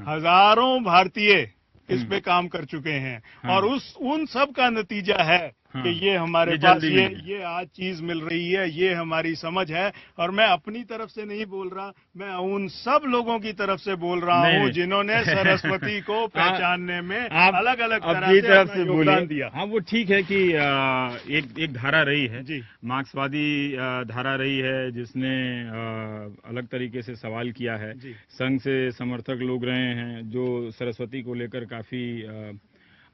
हजारों भारतीय इस पे काम कर चुके हैं और उन सब का नतीजा है कि ये हमारे पास ये आज चीज मिल रही है। ये हमारी समझ है और मैं अपनी तरफ से नहीं बोल रहा, मैं उन सब लोगों की तरफ से बोल रहा हूँ जिन्होंने सरस्वती को पहचानने में अलग अलग तरह से योगदान दिया। हाँ, वो ठीक है कि एक धारा रही है, मार्क्सवादी धारा रही है, जिसने अलग तरीके से सवाल किया है। संघ से समर्थक लोग रहे हैं जो सरस्वती को लेकर काफी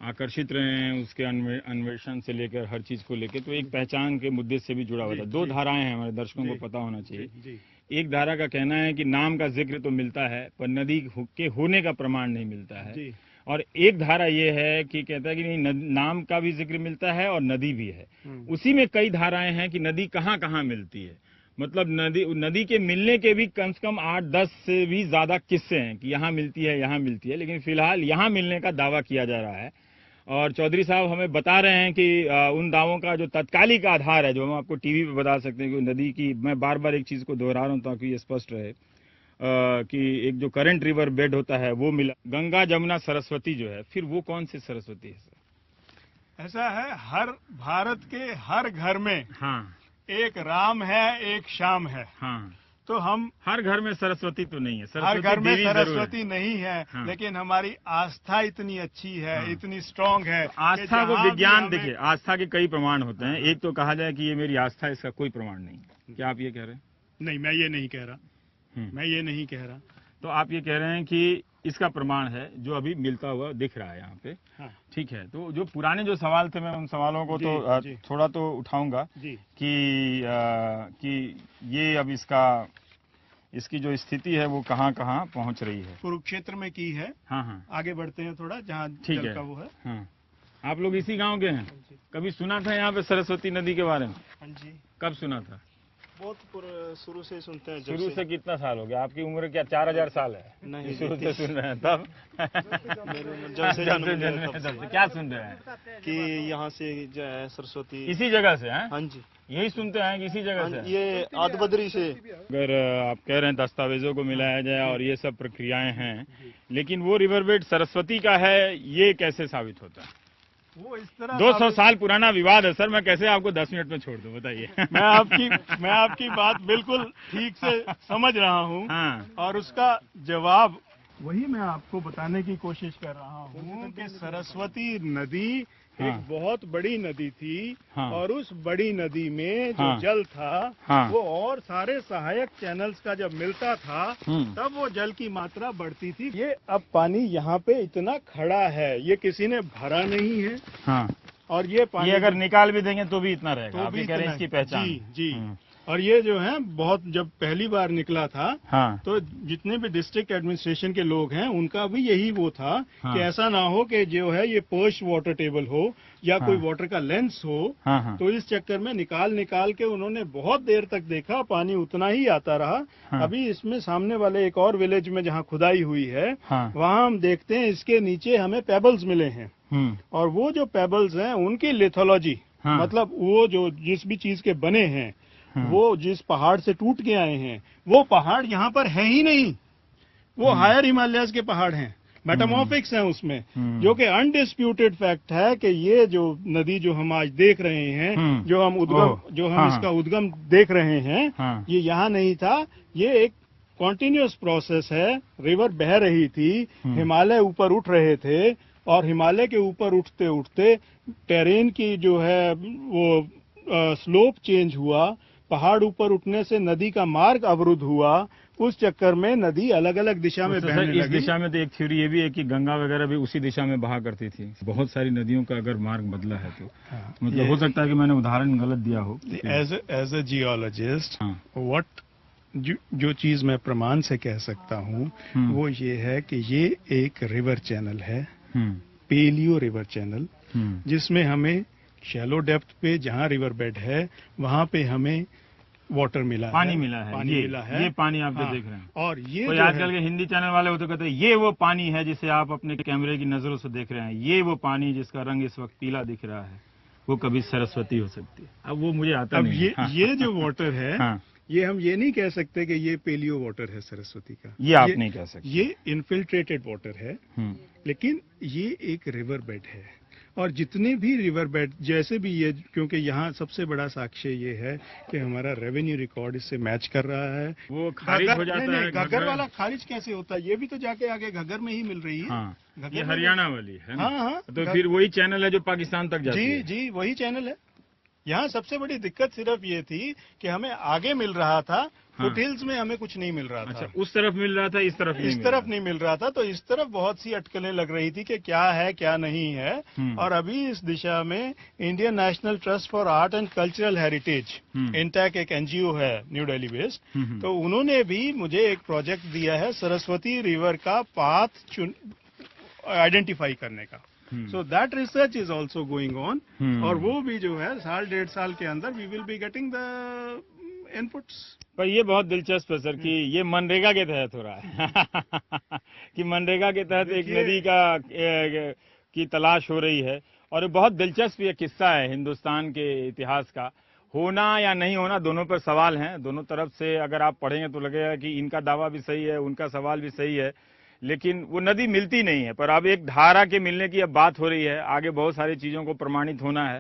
आकर्षित रहे हैं, उसके अन्वेषण से लेकर हर चीज को लेकर, तो एक पहचान के मुद्दे से भी जुड़ा हुआ था। दो धाराएं हैं, हमारे दर्शकों को पता होना चाहिए। एक धारा का कहना है कि नाम का जिक्र तो मिलता है पर नदी के होने का प्रमाण नहीं मिलता है, और एक धारा ये है कि कहता है कि नहीं, नाम का भी जिक्र मिलता है और नदी भी है। उसी में कई धाराएं हैं कि नदी कहाँ कहाँ मिलती है, मतलब नदी के मिलने के भी कम से कम 8-10 से भी ज्यादा किस्से हैं कि यहाँ मिलती है, यहाँ मिलती है, लेकिन फिलहाल यहाँ मिलने का दावा किया जा रहा है। और चौधरी साहब हमें बता रहे हैं कि उन दावों का जो तत्कालिक आधार है, जो हम आपको टीवी पे बता सकते हैं कि नदी की, मैं बार बार एक चीज को दोहरा रहा हूँ ताकि ये स्पष्ट रहे कि एक जो करंट रिवर बेड होता है वो मिला, गंगा जमुना सरस्वती जो है, फिर वो कौन सी सरस्वती है सर? ऐसा है, हर भारत के हर घर में एक राम है, एक श्याम है। तो हम हर घर में सरस्वती तो नहीं है, हर घर में सरस्वती नहीं है, लेकिन हमारी आस्था इतनी अच्छी है, इतनी स्ट्रांग है। आस्था को विज्ञान, देखिए आस्था के कई प्रमाण होते हैं। एक तो कहा जाए कि ये मेरी आस्था, इसका कोई प्रमाण नहीं। क्या आप ये कह रहे हैं? नहीं, मैं ये नहीं कह रहा। तो आप ये कह रहे हैं कि इसका प्रमाण है जो अभी मिलता हुआ दिख रहा है यहाँ पे। ठीक है, तो जो पुराने जो सवाल थे, मैं उन सवालों को तो थोड़ा तो उठाऊंगा कि ये अब इसकी जो स्थिति है वो कहाँ कहाँ पहुँच रही है। कुरुक्षेत्र में की है। आगे बढ़ते हैं थोड़ा, जहाँ ठीक जल का वो है। आप लोग इसी गांव के हैं? कभी सुना था यहाँ पे सरस्वती नदी के बारे में? हाँ जी। कब सुना था? बहुत शुरू से सुनते हैं। शुरू से कितना साल हो गया? आपकी उम्र क्या 4000 साल है? नहीं, शुरू से सुन रहे हैं तब? जब से जन्म क्या सुन रहे हैं कि यहाँ से जो है सरस्वती इसी जगह से है? हाँ जी, यही सुनते हैं कि इसी जगह से? ये आदबद्री से। अगर आप कह रहे हैं दस्तावेजों को मिलाया जाए और ये सब प्रक्रियाएं हैं, लेकिन वो रिवरबेड सरस्वती का है, ये कैसे साबित होता है? वो इस तरह 200 साल पुराना विवाद है सर, मैं कैसे आपको 10 मिनट में छोड़ दूं, बताइए। मैं आपकी बात बिल्कुल ठीक से समझ रहा हूँ। हाँ। और उसका जवाब वही मैं आपको बताने की कोशिश कर रहा हूँ कि सरस्वती नदी एक बहुत बड़ी नदी थी। हाँ। और उस बड़ी नदी में जो जल था वो और सारे सहायक चैनल्स का जब मिलता था तब वो जल की मात्रा बढ़ती थी। ये अब पानी यहाँ पे इतना खड़ा है, ये किसी ने भरा नहीं है। हाँ। और ये पानी अगर निकाल भी देंगे तो भी इतना रहेगा, तो आप भी कह रहे हैं इसकी पहचान। जी जी। और ये जो है बहुत, जब पहली बार निकला था तो जितने भी डिस्ट्रिक्ट एडमिनिस्ट्रेशन के लोग हैं उनका भी यही वो था कि ऐसा ना हो कि जो है ये पर्च वाटर टेबल हो या कोई वाटर का लेंस हो। तो इस चक्कर में निकाल के उन्होंने बहुत देर तक देखा, पानी उतना ही आता रहा। अभी इसमें सामने वाले एक और विलेज में जहाँ खुदाई हुई है वहाँ हम देखते हैं इसके नीचे हमें पेबल्स मिले हैं। और वो जो पेबल्स हैं उनकी लिथोलॉजी, मतलब वो जो जिस भी चीज के बने हैं वो जिस पहाड़ से टूट के आए हैं वो पहाड़ यहाँ पर है ही नहीं। वो हायर हिमालयस के पहाड़ हैं, मेटामॉर्फिक्स हैं उसमें, जो कि अनडिस्प्यूटेड फैक्ट है कि ये जो नदी जो हम आज देख रहे हैं, जो हम इसका उद्गम देख रहे हैं, ये यहाँ नहीं था। ये एक कॉन्टिन्यूअस प्रोसेस है। रिवर बह रही थी, हिमालय ऊपर उठ रहे थे और हिमालय के ऊपर उठते उठते टेरेन की जो है वो स्लोप चेंज हुआ, पहाड़ ऊपर उठने से नदी का मार्ग अवरुद्ध हुआ। उस चक्कर में नदी अलग अलग दिशा में बहने लगी। इस दिशा में तो एक थ्योरी ये भी है कि गंगा वगैरह भी उसी दिशा में बहा करती थी। बहुत सारी नदियों का अगर मार्ग बदला है तो मतलब हो सकता है कि मैंने उदाहरण गलत दिया हो। एज अ जियोलॉजिस्ट व्हाट जो चीज मैं प्रमाण से कह सकता हूँ वो ये है कि ये एक रिवर चैनल है, पेलियो रिवर चैनल, जिसमें हमें शैलो डेप्थ पे जहाँ रिवर बेड है वहाँ पे हमें वाटर मिला पानी है, मिला है, पानी मिला है। ये पानी आप जो देख रहे हैं। और ये कोई आजकल के हिंदी चैनल वाले होते कहते हैं ये वो पानी है जिसे आप अपने कैमरे की नजरों से देख रहे हैं, ये वो पानी जिसका रंग इस वक्त पीला दिख रहा है, वो कभी सरस्वती हो सकती है। अब वो मुझे आता नहीं है। ये जो वाटर है ये हम ये नहीं कह सकते कि ये पेलियो वाटर है सरस्वती का, ये आप नहीं कह सकते। ये इनफिल्ट्रेटेड वाटर है, लेकिन ये एक रिवर बेड है। और जितने भी रिवर बेड जैसे भी ये, क्योंकि यहाँ सबसे बड़ा साक्ष्य ये है कि हमारा रेवेन्यू रिकॉर्ड इससे मैच कर रहा है। वो खारिज हो जाता है। घग्गर वाला खारिज कैसे होता है? ये भी तो जाके आगे घग्गर में ही मिल रही है। ये हरियाणा वाली है। हाँ। तो फिर वही चैनल है जो पाकिस्तान तक जाती है। जी वही चैनल है। यहाँ सबसे बड़ी दिक्कत सिर्फ ये थी कि हमें आगे मिल रहा था, फुटहिल्स में हमें कुछ नहीं मिल रहा था। अच्छा, उस तरफ मिल रहा था, इस तरफ नहीं मिल रहा था। तो इस तरफ बहुत सी अटकलें लग रही थी कि क्या है क्या नहीं है। और अभी इस दिशा में Indian national trust for art and cultural heritage, INTACH एक एनजीओ है न्यू दिल्ली बेस्ड, तो उन्होंने भी मुझे एक प्रोजेक्ट दिया है सरस्वती रिवर का पाथ आइडेंटिफाई करने का। So that research is also going on। और वो भी जो है साल 1.5 साल के अंदर we will be getting the inputs। पर ये बहुत दिलचस्प है सर कि ये मनरेगा के तहत हो रहा है कि मनरेगा के तहत एक नदी की तलाश हो रही है। और बहुत दिलचस्प ये किस्सा है हिंदुस्तान के इतिहास का। होना या नहीं होना दोनों पर सवाल हैं। दोनों तरफ से अगर आप पढ़ेंगे तो लगेगा कि इनका दावा भी सही है, उनका सवाल भी सही है, लेकिन वो नदी मिलती नहीं है। पर अब एक धारा के मिलने की अब बात हो रही है। आगे बहुत सारी चीजों को प्रमाणित होना है,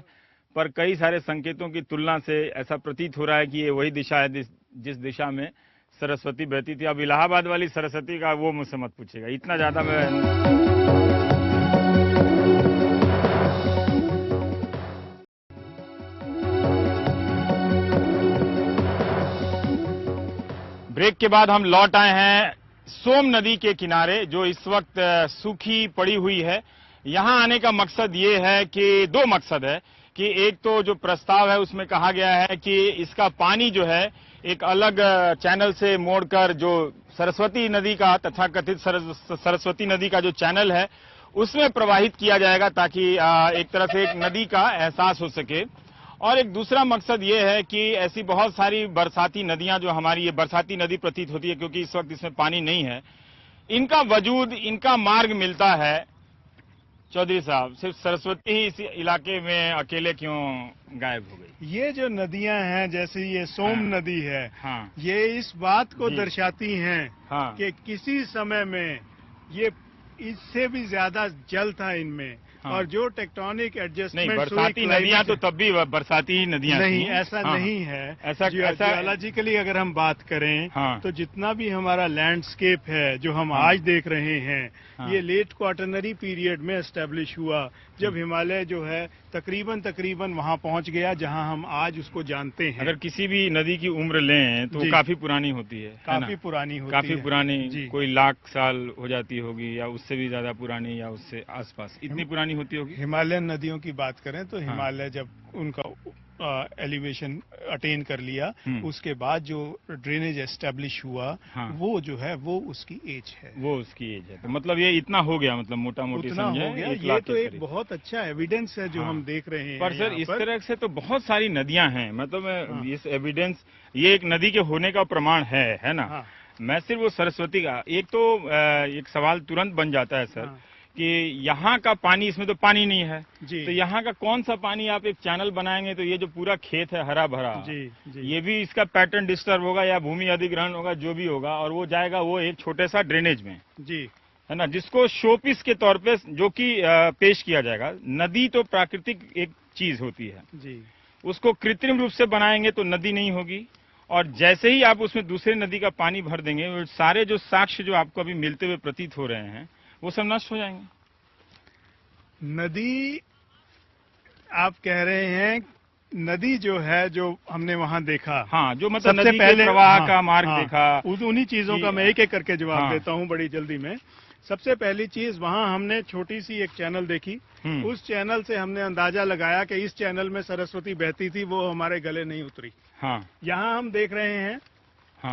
पर कई सारे संकेतों की तुलना से ऐसा प्रतीत हो रहा है कि ये वही दिशा है जिस दिशा में सरस्वती बहती थी। अब इलाहाबाद वाली सरस्वती का वो मुझसे मत पूछेगा, इतना ज्यादा मैं। ब्रेक के बाद हम लौट आए हैं सोम नदी के किनारे, जो इस वक्त सूखी पड़ी हुई है। यहां आने का मकसद ये है कि दो मकसद है कि एक तो जो प्रस्ताव है उसमें कहा गया है कि इसका पानी जो है एक अलग चैनल से मोड़कर जो सरस्वती नदी का तथाकथित सरस्वती नदी का जो चैनल है उसमें प्रवाहित किया जाएगा, ताकि एक तरह से एक नदी का एहसास हो सके। और एक दूसरा मकसद ये है कि ऐसी बहुत सारी बरसाती नदियां जो हमारी ये बरसाती नदी प्रतीत होती है, क्योंकि इस वक्त इसमें पानी नहीं है, इनका वजूद, इनका मार्ग मिलता है। चौधरी साहब, सिर्फ सरस्वती ही इस इलाके में अकेले क्यों गायब हो गई? ये जो नदियां हैं, जैसे ये सोम नदी है, ये इस बात को दर्शाती हैं कि किसी समय में ये इससे भी ज्यादा जल था इनमें। हाँ। और जो टेक्टोनिक एडजस्टमेंट नहीं, बरसाती नदियां तो तब भी बरसाती नदियां नहीं, थी। ऐसा हाँ, नहीं है। ऐसा जियोलॉजिकली अगर हम बात करें, हाँ, तो जितना भी हमारा लैंडस्केप है जो हम हाँ, आज देख रहे हैं, हाँ, ये लेट क्वार्टरनरी पीरियड में एस्टेब्लिश हुआ, जब हिमालय जो है तकरीबन वहां पहुंच गया जहां हम आज उसको जानते हैं। अगर किसी भी नदी की उम्र लें तो वो काफी पुरानी होती है, काफी पुरानी होती है, काफी पुरानी, कोई लाख साल हो जाती होगी या उससे भी ज्यादा पुरानी या उससे आसपास, इतनी पुरानी होती होगी। हिमालयन नदियों की बात करें तो हिमालय जब उनका एलिवेशन अटेन कर लिया, उसके बाद जो ड्रेनेज एस्टेब्लिश हुआ, वो जो है वो उसकी एज है, वो उसकी एज है। तो मतलब ये इतना हो गया, मतलब मोटा मोटी समझे हो गया। ये तो एक बहुत अच्छा एविडेंस है जो हम देख रहे हैं। पर सर इस तरह से तो बहुत सारी नदियां हैं, मतलब इस एविडेंस, ये एक नदी के होने का प्रमाण है ना। मैं सिर्फ वो सरस्वती का एक तो एक सवाल तुरंत बन जाता है सर, कि यहाँ का पानी, इसमें तो पानी नहीं है जी, तो यहाँ का कौन सा पानी आप एक चैनल बनाएंगे तो ये जो पूरा खेत है हरा भरा जी, ये भी इसका पैटर्न डिस्टर्ब होगा या भूमि अधिग्रहण होगा, जो भी होगा, और वो जाएगा वो एक छोटे सा ड्रेनेज में जी, है ना, जिसको शोपीस के तौर पे जो कि पेश किया जाएगा। नदी तो प्राकृतिक एक चीज होती है जी, उसको कृत्रिम रूप से बनाएंगे तो नदी नहीं होगी, और जैसे ही आप उसमें दूसरे नदी का पानी भर देंगे, वो सारे जो साक्ष्य जो आपको अभी मिलते हुए प्रतीत हो रहे हैं वो सब नष्ट हो जाएंगे। नदी, आप कह रहे हैं, नदी जो है जो हमने वहां देखा, हाँ, जो मतलब नदी के प्रवाह का मार्ग देखा, उन्हीं चीजों का मैं एक एक करके जवाब देता हूं बड़ी जल्दी में। सबसे पहली चीज, वहां हमने छोटी सी एक चैनल देखी, उस चैनल से हमने अंदाजा लगाया कि इस चैनल में सरस्वती बहती थी, वो हमारे गले नहीं उतरी। यहाँ हम देख रहे हैं,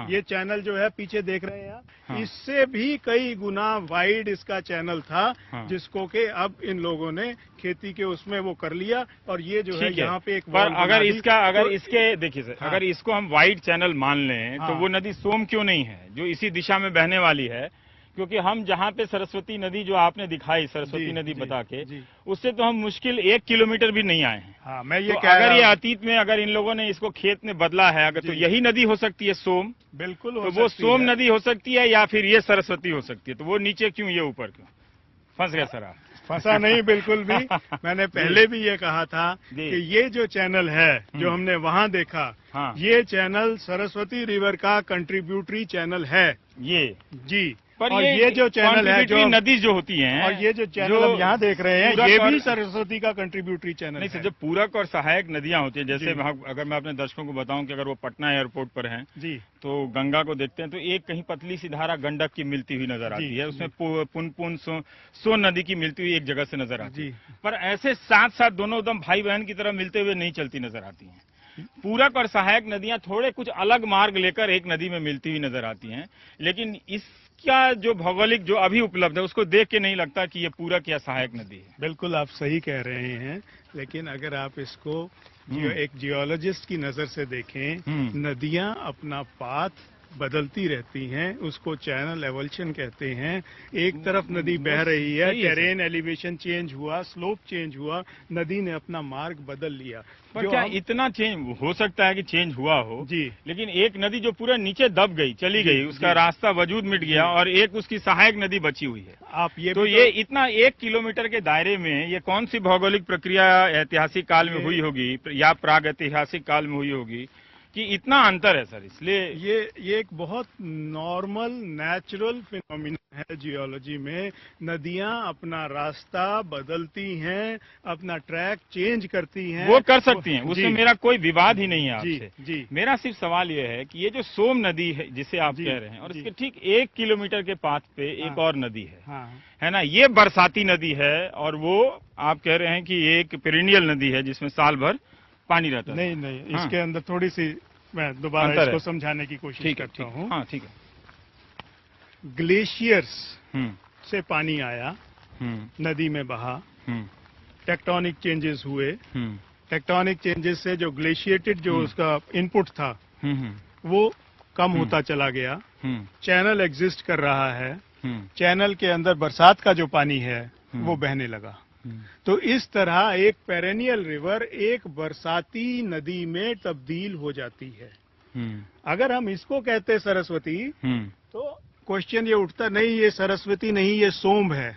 ये चैनल जो है पीछे देख रहे हैं, इससे भी कई गुना वाइड इसका चैनल था, जिसको के अब इन लोगों ने खेती के उसमें वो कर लिया, और ये जो है यहाँ पे एक पर अगर इसके देखिए सर, अगर इसको हम वाइड चैनल मान लें तो वो नदी सोम क्यों नहीं है जो इसी दिशा में बहने वाली है? क्योंकि हम जहाँ पे सरस्वती नदी जो आपने दिखाई, सरस्वती नदी बता के, उससे तो हम मुश्किल 1 किलोमीटर भी नहीं आए हैं। मैं ये तो अगर ये अतीत में अगर इन लोगों ने इसको खेत में बदला है, अगर तो यही नदी हो सकती है सोम, बिल्कुल तो वो सोम नदी हो सकती है, या फिर ये सरस्वती हो सकती है। तो वो नीचे क्यों, ये ऊपर क्यों? फंस गया सर आप? फंसा नहीं, बिल्कुल भी। मैंने पहले भी ये कहा था कि ये जो चैनल है जो हमने वहाँ देखा, ये चैनल सरस्वती रिवर का कंट्रीब्यूटरी चैनल है ये जी। पर और ये जो चैनल है, जो नदी जो होती हैं, और ये जो चैनल हम यहाँ देख रहे हैं, ये भी सरस्वती का कंट्रीब्यूटरी चैनल नहीं सर, जो पूरक और सहायक नदियाँ होती हैं, जैसे अगर मैं अपने दर्शकों को बताऊं कि अगर वो पटना एयरपोर्ट पर हैं जी, तो गंगा को देखते हैं तो एक कहीं पतली सी धारा गंडक की मिलती हुई नजर आती है, उसमें पुनपुन सोन नदी की मिलती हुई एक जगह से नजर आती है, पर ऐसे साथ साथ दोनों एकदम भाई बहन की तरह मिलते हुए नहीं चलती नजर आती है। पूरक और सहायक नदियां थोड़े कुछ अलग मार्ग लेकर एक नदी में मिलती हुई नजर आती हैं, लेकिन इसका जो भौगोलिक जो अभी उपलब्ध है उसको देख के नहीं लगता कि ये पूरक या सहायक नदी है। बिल्कुल आप सही कह रहे हैं, लेकिन अगर आप इसको एक जियोलॉजिस्ट की नजर से देखें, नदियां अपना पाथ बदलती रहती हैं, उसको चैनल एवोल्यूशन कहते हैं। एक तरफ नदी बह रही है, टेरेन एलिवेशन चेंज हुआ, स्लोप चेंज हुआ, नदी ने अपना मार्ग बदल लिया। पर क्या इतना चेंज हो सकता है कि चेंज हुआ हो जी, लेकिन एक नदी जो पूरा नीचे दब गई, चली गई, उसका रास्ता वजूद मिट गया, और एक उसकी सहायक नदी बची हुई है। आप ये तो ये इतना 1 किलोमीटर के दायरे में ये कौन सी भौगोलिक प्रक्रिया ऐतिहासिक काल में हुई होगी या प्राग ऐतिहासिक काल में हुई होगी कि इतना अंतर है सर? इसलिए ये एक बहुत नॉर्मल नेचुरल फिनोमिना है जियोलॉजी में। नदियां अपना रास्ता बदलती हैं, अपना ट्रैक चेंज करती हैं, वो कर सकती हैं, उसमें मेरा कोई विवाद ही नहीं है आपसे जी। मेरा सिर्फ सवाल ये है कि ये जो सोम नदी है जिसे आप कह रहे हैं, और इसके ठीक 1 किलोमीटर के पाथ पे एक और नदी है ना, ये बरसाती नदी है, और वो आप कह रहे हैं कि ये एक पेरिनियल नदी है जिसमें साल भर पानी रहता है। नहीं, इसके अंदर थोड़ी सी मैं दोबारा इसको समझाने की कोशिश करता हूँ। हाँ, ठीक है। ग्लेशियर्स से पानी आया, नदी में बहा, टेक्टोनिक चेंजेस हुए, टेक्टोनिक चेंजेस से जो ग्लेशिएटेड जो उसका इनपुट था वो कम होता चला गया, चैनल एग्जिस्ट कर रहा है, चैनल के अंदर बरसात का जो पानी है वो बहने लगा। तो इस तरह एक पेरेनियल रिवर एक बरसाती नदी में तब्दील हो जाती है। अगर हम इसको कहते सरस्वती, तो क्वेश्चन ये उठता, नहीं ये सरस्वती नहीं, ये सोम है,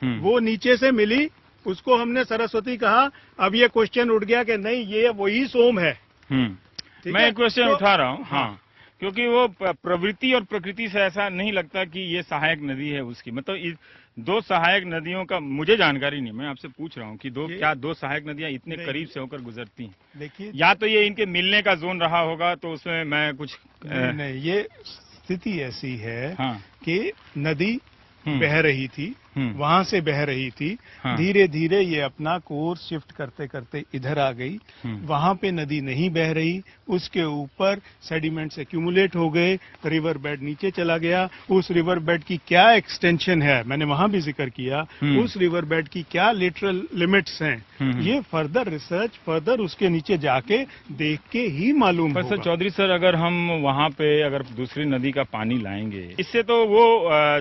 वो नीचे से मिली उसको हमने सरस्वती कहा। अब ये क्वेश्चन उठ गया कि नहीं, ये वही सोम है। मैं एक क्वेश्चन उठा रहा हूँ। हाँ, क्योंकि वो प्रवृत्ति और प्रकृति से ऐसा नहीं लगता कि ये सहायक नदी है उसकी, मतलब दो सहायक नदियों का मुझे जानकारी नहीं, मैं आपसे पूछ रहा हूँ कि क्या दो सहायक नदियां इतने करीब से होकर गुजरती हैं? देखिए, या तो ये इनके मिलने का जोन रहा होगा, तो उसमें मैं कुछ नहीं, ये स्थिति ऐसी है हाँ, कि नदी बह रही थी, वहां से बह रही थी, हाँ, धीरे धीरे ये अपना कोर्स शिफ्ट करते करते इधर आ गई। वहां पे नदी नहीं बह रही, उसके ऊपर सेडिमेंट्स एक्यूमुलेट हो गए, रिवर बेड नीचे चला गया। उस रिवर बेड की क्या एक्सटेंशन है, मैंने वहां भी जिक्र किया, उस रिवर बेड की क्या लिटरल लिमिट्स हैं, ये फर्दर रिसर्च, फर्दर उसके नीचे जाके देख के ही मालूम होगा। सर चौधरी सर, अगर हम वहां पे अगर दूसरी नदी का पानी लाएंगे, इससे तो वो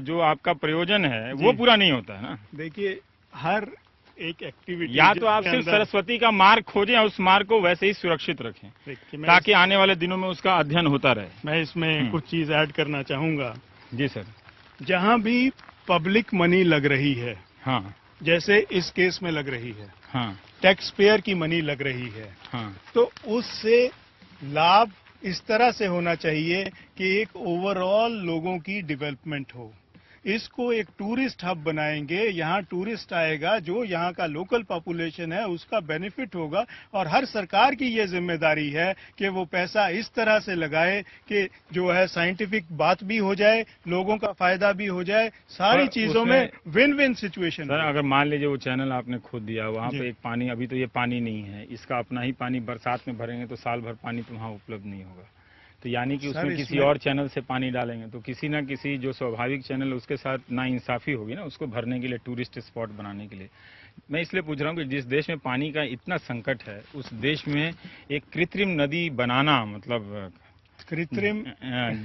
जो आपका प्रयोजन है वो पूरा नहीं होता है ना। देखिए, हर एक एक्टिविटी, या तो आप सिर्फ सरस्वती का मार्ग खोजें और उस मार्ग को वैसे ही सुरक्षित रखें ताकि आने वाले दिनों में उसका अध्ययन होता रहे। मैं इसमें कुछ चीज ऐड करना चाहूंगा। जी सर। जहां भी पब्लिक मनी लग रही है, हाँ, जैसे इस केस में लग रही है, हाँ, टैक्स पेयर की मनी लग रही है, हाँ, तो उससे लाभ इस तरह से होना चाहिए कि एक ओवरऑल लोगों की डेवलपमेंट हो। इसको एक टूरिस्ट हब बनाएंगे, यहाँ टूरिस्ट आएगा, जो यहाँ का लोकल पॉपुलेशन है उसका बेनिफिट होगा। और हर सरकार की ये जिम्मेदारी है कि वो पैसा इस तरह से लगाए कि जो है साइंटिफिक बात भी हो जाए, लोगों का फायदा भी हो जाए, सारी चीजों में विन विन सिचुएशन। सर अगर मान लीजिए वो चैनल आपने खोद दिया, वहाँ पे एक पानी, अभी तो ये पानी नहीं है, इसका अपना ही पानी बरसात में भरेंगे तो साल भर पानी तो वहाँ उपलब्ध नहीं होगा, तो यानी कि उसमें किसी और चैनल से पानी डालेंगे तो किसी ना किसी जो स्वाभाविक चैनल उसके साथ नाइंसाफी होगी ना, उसको भरने के लिए, टूरिस्ट स्पॉट बनाने के लिए। मैं इसलिए पूछ रहा हूँ कि जिस देश में पानी का इतना संकट है, उस देश में एक कृत्रिम नदी बनाना, मतलब कृत्रिम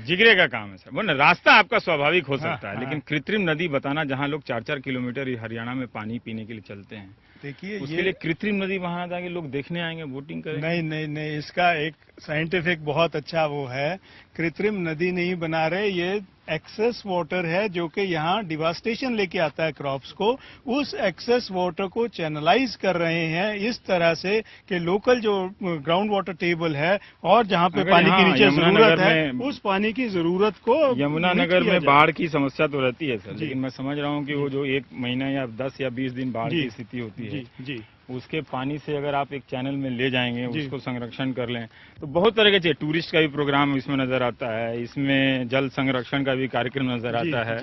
जिगरे का काम है सर। वो रास्ता आपका स्वाभाविक हो सकता है, लेकिन कृत्रिम नदी बताना, जहाँ लोग 4-4 किलोमीटर हरियाणा में पानी पीने के लिए चलते हैं, देखिए उसके लिए कृत्रिम नदी वहां जाके लोग देखने आएंगे, वोटिंग करेंगे। नहीं नहीं नहीं, इसका एक साइंटिफिक बहुत अच्छा वो है। कृत्रिम नदी नहीं बना रहे, ये एक्सेस वाटर है जो कि यहाँ डिवास्टेशन लेके आता है क्रॉप्स को। उस एक्सेस वाटर को चैनलाइज कर रहे हैं इस तरह से कि लोकल जो ग्राउंड वाटर टेबल है और जहाँ पे पानी की नीचे जरूरत है, उस पानी की जरूरत को, यमुनानगर में बाढ़ की समस्या तो रहती है सर, लेकिन मैं समझ रहा हूँ कि वो जो 1 महीना या 10 या 20 दिन बाढ़ की स्थिति होती है, जी, उसके पानी से अगर आप एक चैनल में ले जाएंगे, उसको संरक्षण कर लें, तो बहुत तरह के टूरिस्ट का भी प्रोग्राम इसमें नजर आता है, इसमें जल संरक्षण का भी कार्यक्रम नजर आता है,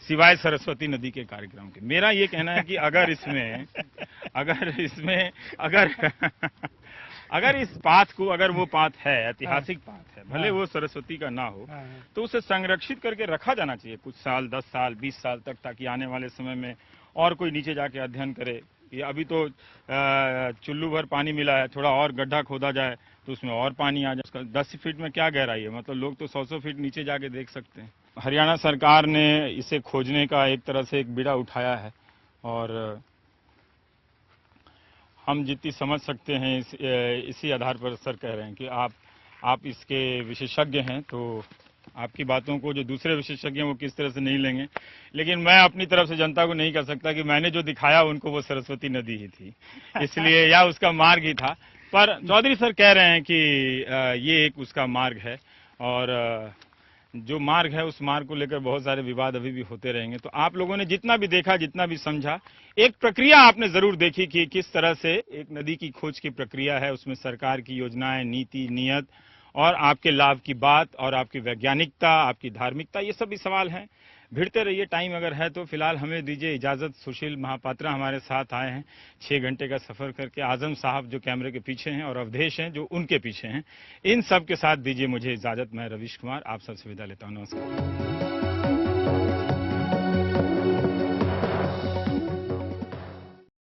सिवाय सरस्वती नदी के कार्यक्रम के। मेरा ये कहना है कि अगर इस पाथ को, अगर वो पाथ है, ऐतिहासिक पाथ है, भले वो सरस्वती का ना हो, तो उसे संरक्षित करके रखा जाना चाहिए कुछ साल, 10 साल, 20 साल तक, ताकि आने वाले समय में और कोई नीचे जाके अध्ययन करे। ये अभी तो चुल्लू भर पानी मिला है, थोड़ा और गड्ढा खोदा जाए तो उसमें और पानी आ जाए। 10 फीट में क्या गहराई है, मतलब लोग तो 100 फीट नीचे जाके देख सकते हैं। हरियाणा सरकार ने इसे खोजने का एक तरह से एक बीड़ा उठाया है, और हम जितनी समझ सकते हैं इसी आधार पर सर कह रहे हैं कि आप इसके विशेषज्ञ हैं, तो आपकी बातों को जो दूसरे विशेषज्ञ हैं वो किस तरह से नहीं लेंगे, लेकिन मैं अपनी तरफ से जनता को नहीं कह सकता कि मैंने जो दिखाया उनको वो सरस्वती नदी ही थी, इसलिए या उसका मार्ग ही था। पर चौधरी सर कह रहे हैं कि ये एक उसका मार्ग है, और जो मार्ग है उस मार्ग को लेकर बहुत सारे विवाद अभी भी होते रहेंगे। तो आप लोगों ने जितना भी देखा, जितना भी समझा, एक प्रक्रिया आपने जरूर देखी कि किस तरह से एक नदी की खोज की प्रक्रिया है, उसमें सरकार की योजनाएं, नीति, नियत और आपके लाभ की बात, और आपकी वैज्ञानिकता, आपकी धार्मिकता, ये सब भी सवाल हैं। भिड़ते रहिए, टाइम अगर है तो। फिलहाल हमें दीजिए इजाजत। सुशील महापात्रा हमारे साथ आए हैं 6 घंटे का सफर करके, आजम साहब जो कैमरे के पीछे हैं, और अवधेश हैं जो उनके पीछे हैं, इन सब के साथ दीजिए मुझे इजाजत। मैं रविश कुमार आप सबसे विदा लेता हूँ। नमस्कार।